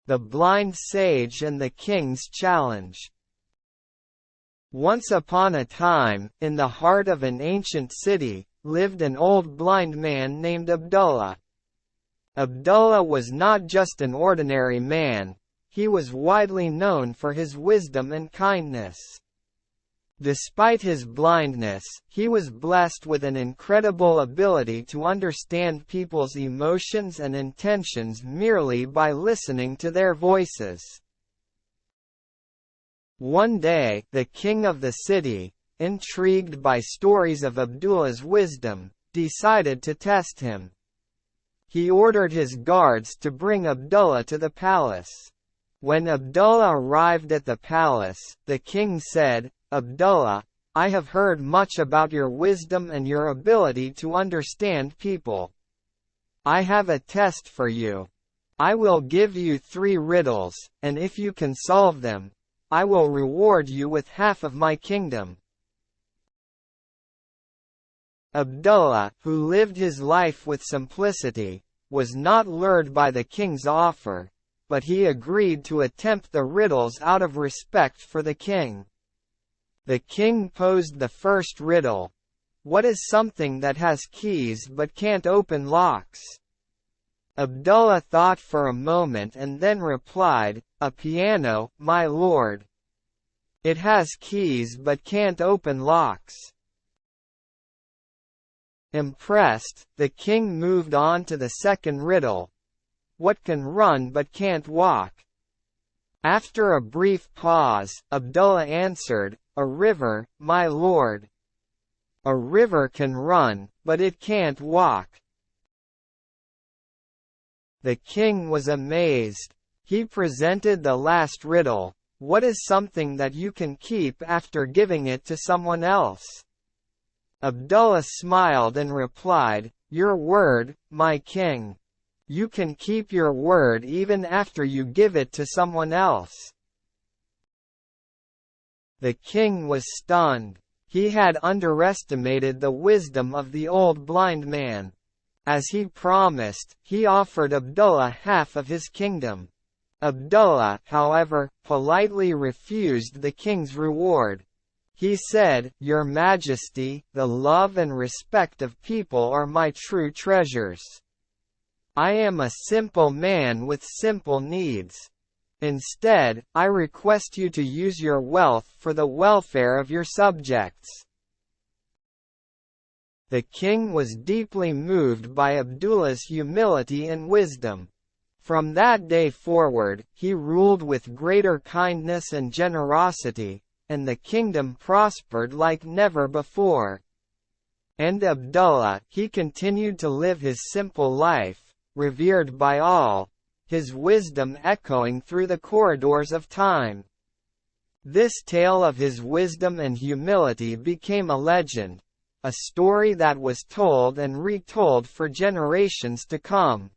The Blind Sage and the King's Challenge. Once upon a time, in the heart of an ancient city, lived an old blind man named Abdullah. Abdullah was not just an ordinary man, he was widely known for his wisdom and kindness. Despite his blindness, he was blessed with an incredible ability to understand people's emotions and intentions merely by listening to their voices. One day, the king of the city, intrigued by stories of Abdullah's wisdom, decided to test him. He ordered his guards to bring Abdullah to the palace. When Abdullah arrived at the palace, the king said, "Abdullah, I have heard much about your wisdom and your ability to understand people. I have a test for you. I will give you 3 riddles, and if you can solve them, I will reward you with half of my kingdom." Abdullah, who lived his life with simplicity, was not lured by the king's offer, but he agreed to attempt the riddles out of respect for the king. The king posed the first riddle. What is something that has keys but can't open locks? Abdullah thought for a moment and then replied, "A piano, my lord. It has keys but can't open locks." Impressed, the king moved on to the second riddle. What can run but can't walk? After a brief pause, Abdullah answered, "A river, my lord. A river can run, but it can't walk." The king was amazed. He presented the last riddle. What is something that you can keep after giving it to someone else? Abdullah smiled and replied, "Your word, my king. You can keep your word even after you give it to someone else." The king was stunned. He had underestimated the wisdom of the old blind man. As he promised, he offered Abdullah half of his kingdom. Abdullah, however, politely refused the king's reward. He said, "Your Majesty, the love and respect of people are my true treasures. I am a simple man with simple needs. Instead, I request you to use your wealth for the welfare of your subjects." The king was deeply moved by Abdullah's humility and wisdom. From that day forward, he ruled with greater kindness and generosity, and the kingdom prospered like never before. And Abdullah, he continued to live his simple life, revered by all, his wisdom echoing through the corridors of time. This tale of his wisdom and humility became a legend, a story that was told and retold for generations to come.